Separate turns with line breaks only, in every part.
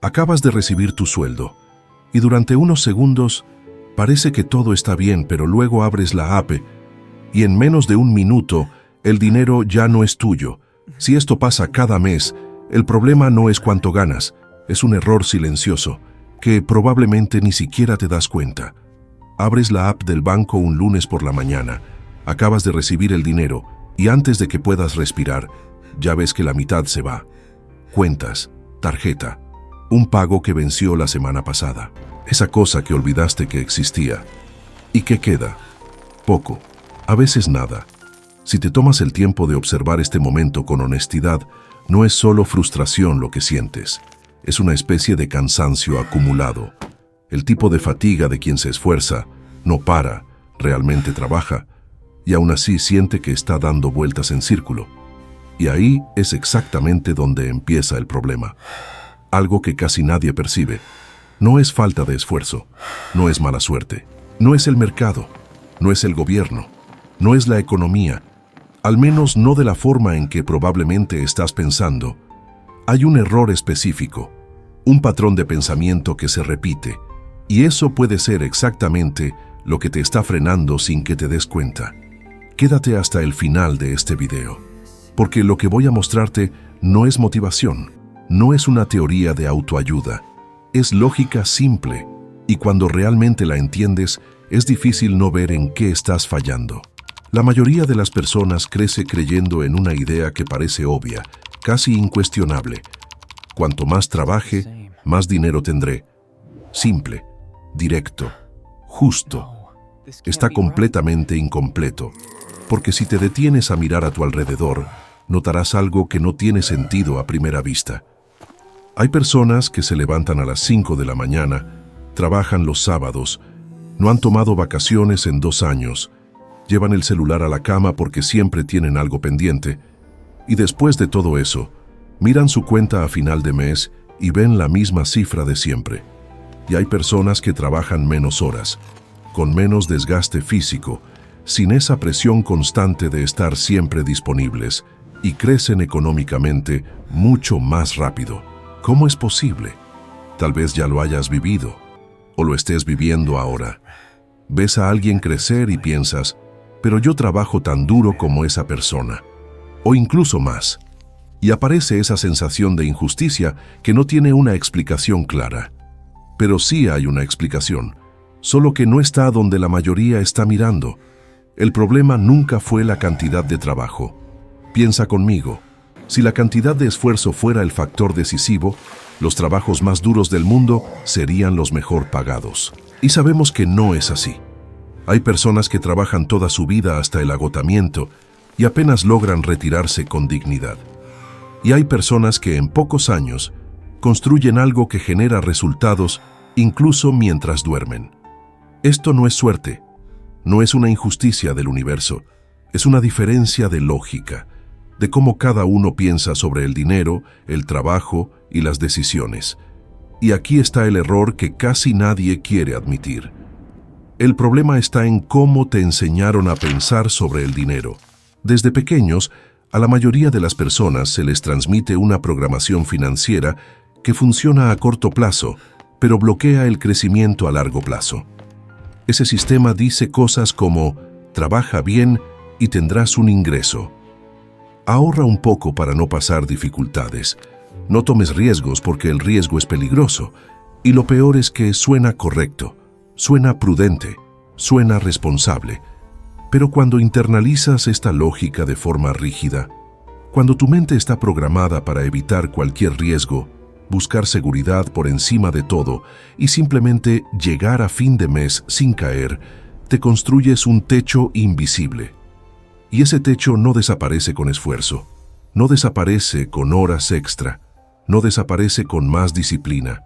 Acabas de recibir tu sueldo y durante unos segundos parece que todo está bien, pero luego abres la app y en menos de un minuto el dinero ya no es tuyo. Si esto pasa cada mes, el problema no es cuánto ganas, es un error silencioso que probablemente ni siquiera te das cuenta. Abres la app del banco un lunes por la mañana, acabas de recibir el dinero y antes de que puedas respirar, ya ves que la mitad se va. Cuentas, tarjeta, un pago que venció la semana pasada, esa cosa que olvidaste que existía. ¿Y qué queda? Poco, a veces nada. Si te tomas el tiempo de observar este momento con honestidad, no es solo frustración lo que sientes, es una especie de cansancio acumulado. El tipo de fatiga de quien se esfuerza, no para, realmente trabaja, y aún así siente que está dando vueltas en círculo. Y ahí es exactamente donde empieza el problema. Algo que casi nadie percibe. No es falta de esfuerzo, no es mala suerte, no es el mercado, no es el gobierno, no es la economía, al menos no de la forma en que probablemente estás pensando. Hay un error específico, un patrón de pensamiento que se repite, y eso puede ser exactamente lo que te está frenando sin que te des cuenta. Quédate hasta el final de este video, porque lo que voy a mostrarte no es motivación, no es una teoría de autoayuda, es lógica simple, y cuando realmente la entiendes, es difícil no ver en qué estás fallando. La mayoría de las personas crece creyendo en una idea que parece obvia, casi incuestionable. Cuanto más trabaje, más dinero tendré. Simple, directo, justo. Está completamente incompleto, porque si te detienes a mirar a tu alrededor, notarás algo que no tiene sentido a primera vista. Hay personas que se levantan a las 5 de la mañana, trabajan los sábados, no han tomado vacaciones en 2 años, llevan el celular a la cama porque siempre tienen algo pendiente, y después de todo eso, miran su cuenta a final de mes y ven la misma cifra de siempre. Y hay personas que trabajan menos horas, con menos desgaste físico, sin esa presión constante de estar siempre disponibles, y crecen económicamente mucho más rápido. ¿Cómo es posible? Tal vez ya lo hayas vivido, o lo estés viviendo ahora. Ves a alguien crecer y piensas, pero yo trabajo tan duro como esa persona, o incluso más. Y aparece esa sensación de injusticia que no tiene una explicación clara. Pero sí hay una explicación, solo que no está donde la mayoría está mirando. El problema nunca fue la cantidad de trabajo. Piensa conmigo, si la cantidad de esfuerzo fuera el factor decisivo, los trabajos más duros del mundo serían los mejor pagados. Y sabemos que no es así. Hay personas que trabajan toda su vida hasta el agotamiento y apenas logran retirarse con dignidad. Y hay personas que en pocos años construyen algo que genera resultados incluso mientras duermen. Esto no es suerte, no es una injusticia del universo, es una diferencia de lógica, de cómo cada uno piensa sobre el dinero, el trabajo y las decisiones. Y aquí está el error que casi nadie quiere admitir. El problema está en cómo te enseñaron a pensar sobre el dinero. Desde pequeños, a la mayoría de las personas se les transmite una programación financiera que funciona a corto plazo, pero bloquea el crecimiento a largo plazo. Ese sistema dice cosas como, trabaja bien y tendrás un ingreso. Ahorra un poco para no pasar dificultades. No tomes riesgos porque el riesgo es peligroso. Y lo peor es que suena correcto, suena prudente, suena responsable. Pero cuando internalizas esta lógica de forma rígida, cuando tu mente está programada para evitar cualquier riesgo, buscar seguridad por encima de todo y simplemente llegar a fin de mes sin caer, te construyes un techo invisible. Y ese techo no desaparece con esfuerzo, no desaparece con horas extra, no desaparece con más disciplina,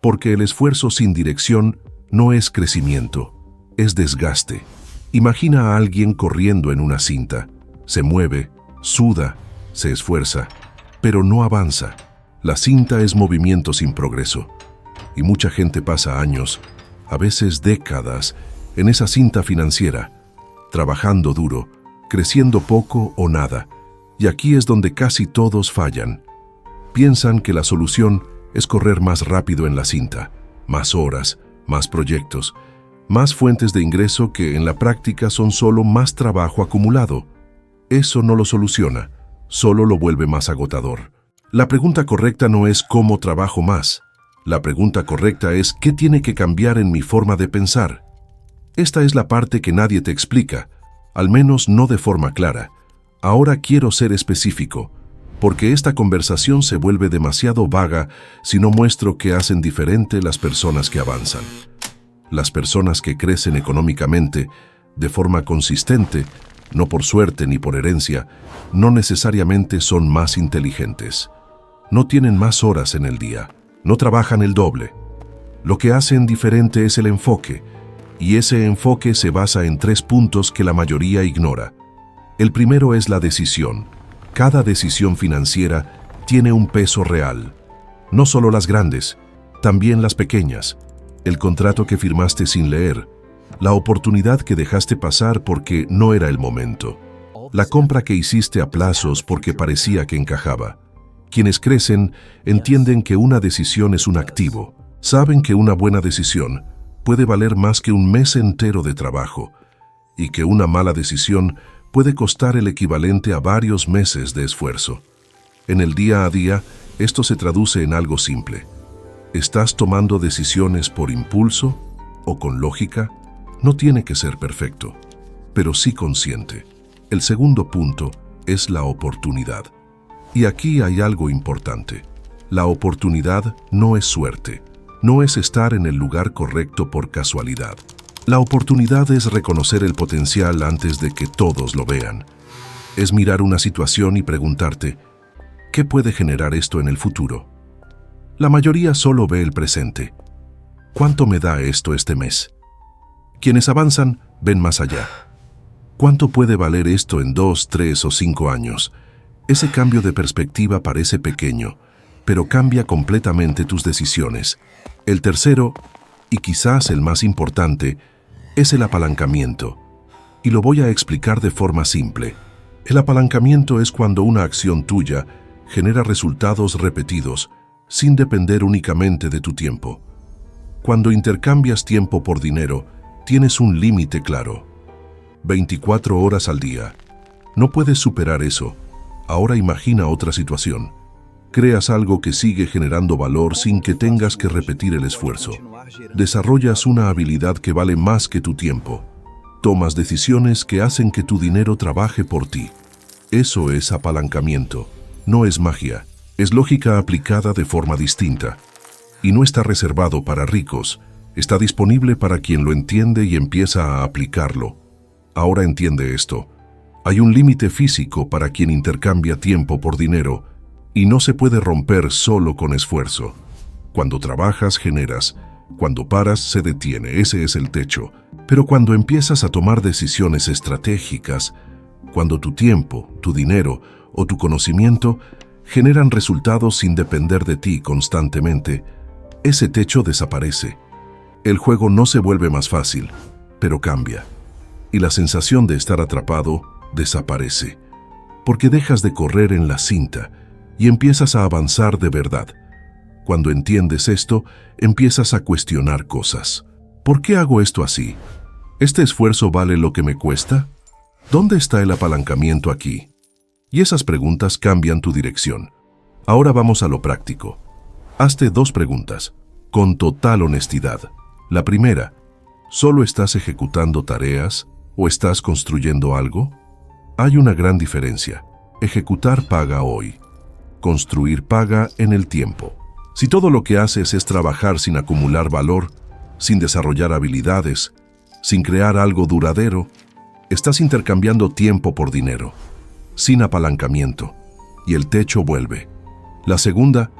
porque el esfuerzo sin dirección no es crecimiento, es desgaste. Imagina a alguien corriendo en una cinta, se mueve, suda, se esfuerza, pero no avanza. La cinta es movimiento sin progreso, y mucha gente pasa años, a veces décadas, en esa cinta financiera, trabajando duro, creciendo poco o nada, y aquí es donde casi todos fallan. Piensan que la solución es correr más rápido en la cinta, más horas, más proyectos, más fuentes de ingreso que en la práctica son solo más trabajo acumulado. Eso no lo soluciona, solo lo vuelve más agotador. La pregunta correcta no es ¿cómo trabajo más? La pregunta correcta es ¿qué tiene que cambiar en mi forma de pensar? Esta es la parte que nadie te explica, al menos no de forma clara. Ahora quiero ser específico, porque esta conversación se vuelve demasiado vaga si no muestro qué hacen diferente las personas que avanzan. Las personas que crecen económicamente, de forma consistente, no por suerte ni por herencia, no necesariamente son más inteligentes. No tienen más horas en el día, no trabajan el doble. Lo que hacen diferente es el enfoque, y ese enfoque se basa en 3 puntos que la mayoría ignora. El primero es la decisión. Cada decisión financiera tiene un peso real. No solo las grandes, también las pequeñas. El contrato que firmaste sin leer, la oportunidad que dejaste pasar porque no era el momento, la compra que hiciste a plazos porque parecía que encajaba. Quienes crecen entienden que una decisión es un activo. Saben que una buena decisión puede valer más que un mes entero de trabajo y que una mala decisión puede costar el equivalente a varios meses de esfuerzo. En el día a día, esto se traduce en algo simple. ¿Estás tomando decisiones por impulso o con lógica? No tiene que ser perfecto, pero sí consciente. El segundo punto es la oportunidad. Y aquí hay algo importante. La oportunidad no es suerte, no es estar en el lugar correcto por casualidad. La oportunidad es reconocer el potencial antes de que todos lo vean. Es mirar una situación y preguntarte, ¿qué puede generar esto en el futuro? La mayoría solo ve el presente. ¿Cuánto me da esto este mes? Quienes avanzan ven más allá. ¿Cuánto puede valer esto en 2, 3 o 5 años? Ese cambio de perspectiva parece pequeño, pero cambia completamente tus decisiones. El tercero, y quizás el más importante, es el apalancamiento. Y lo voy a explicar de forma simple. El apalancamiento es cuando una acción tuya genera resultados repetidos, sin depender únicamente de tu tiempo. Cuando intercambias tiempo por dinero, tienes un límite claro. 24 horas al día. No puedes superar eso. Ahora imagina otra situación. Creas algo que sigue generando valor sin que tengas que repetir el esfuerzo. Desarrollas una habilidad que vale más que tu tiempo. Tomas decisiones que hacen que tu dinero trabaje por ti. Eso es apalancamiento. No es magia. Es lógica aplicada de forma distinta. Y no está reservado para ricos. Está disponible para quien lo entiende y empieza a aplicarlo. Ahora entiende esto. Hay un límite físico para quien intercambia tiempo por dinero y no se puede romper solo con esfuerzo. Cuando trabajas, generas. Cuando paras, se detiene. Ese es el techo. Pero cuando empiezas a tomar decisiones estratégicas, cuando tu tiempo, tu dinero o tu conocimiento generan resultados sin depender de ti constantemente, ese techo desaparece. El juego no se vuelve más fácil, pero cambia. Y la sensación de estar atrapado desaparece, porque dejas de correr en la cinta y empiezas a avanzar de verdad. Cuando entiendes esto, empiezas a cuestionar cosas. ¿Por qué hago esto así? ¿Este esfuerzo vale lo que me cuesta? ¿Dónde está el apalancamiento aquí? Y esas preguntas cambian tu dirección. Ahora vamos a lo práctico. Hazte 2 preguntas, con total honestidad. La primera, ¿solo estás ejecutando tareas o estás construyendo algo? Hay una gran diferencia. Ejecutar paga hoy. Construir paga en el tiempo. Si todo lo que haces es trabajar sin acumular valor, sin desarrollar habilidades, sin crear algo duradero, estás intercambiando tiempo por dinero, sin apalancamiento, y el techo vuelve. La segunda,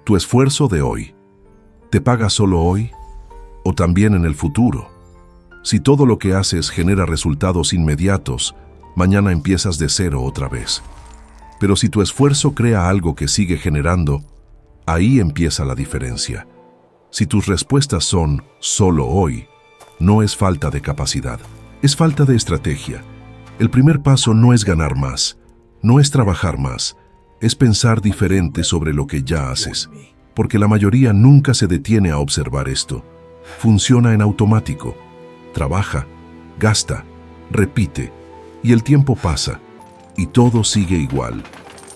tu esfuerzo de hoy. ¿Te paga solo hoy o también en el futuro? Si todo lo que haces genera resultados inmediatos, mañana empiezas de cero otra vez. Pero si tu esfuerzo crea algo que sigue generando, ahí empieza la diferencia. Si tus respuestas son solo hoy, no es falta de capacidad, es falta de estrategia. El primer paso no es ganar más, no es trabajar más, es pensar diferente sobre lo que ya haces. porque la mayoría nunca se detiene a observar esto. Funciona en automático. Trabaja, gasta, repite, y el tiempo pasa, y todo sigue igual.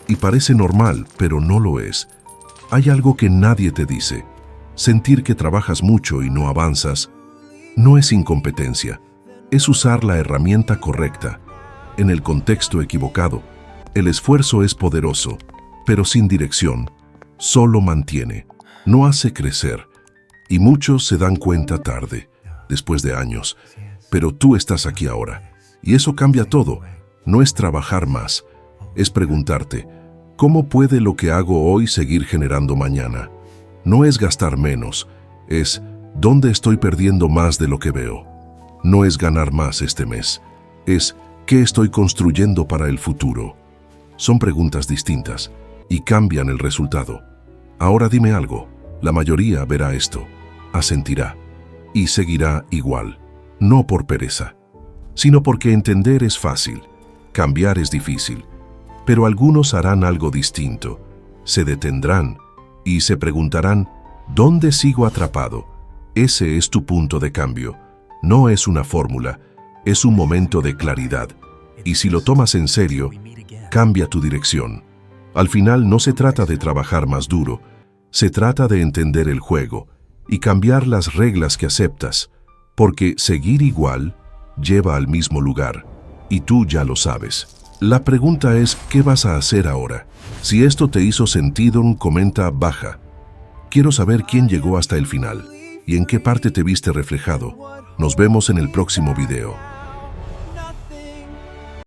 Y parece normal, pero no lo es. Hay algo que nadie te dice. Sentir que trabajas mucho y no avanzas no es incompetencia, es usar la herramienta correcta, en el contexto equivocado. El esfuerzo es poderoso, pero sin dirección, solo mantiene, no hace crecer. Y muchos se dan cuenta tarde, después de años. Pero tú estás aquí ahora, y eso cambia todo. No es trabajar más, es preguntarte, ¿cómo puede lo que hago hoy seguir generando mañana? No es gastar menos, es ¿dónde estoy perdiendo más de lo que veo? No es ganar más este mes, es ¿qué estoy construyendo para el futuro? Son preguntas distintas y cambian el resultado. Ahora dime algo, la mayoría verá esto, asentirá y seguirá igual, no por pereza, sino porque entender es fácil, cambiar es difícil, pero algunos harán algo distinto, se detendrán y se preguntarán, ¿dónde sigo atrapado? Ese es tu punto de cambio. No es una fórmula, es un momento de claridad. Y si lo tomas en serio, cambia tu dirección. Al final no se trata de trabajar más duro, se trata de entender el juego y cambiar las reglas que aceptas, porque seguir igual lleva al mismo lugar, y tú ya lo sabes. La pregunta es, ¿qué vas a hacer ahora? Si esto te hizo sentido, comenta baja. Quiero saber quién llegó hasta el final y en qué parte te viste reflejado. Nos vemos en el próximo video.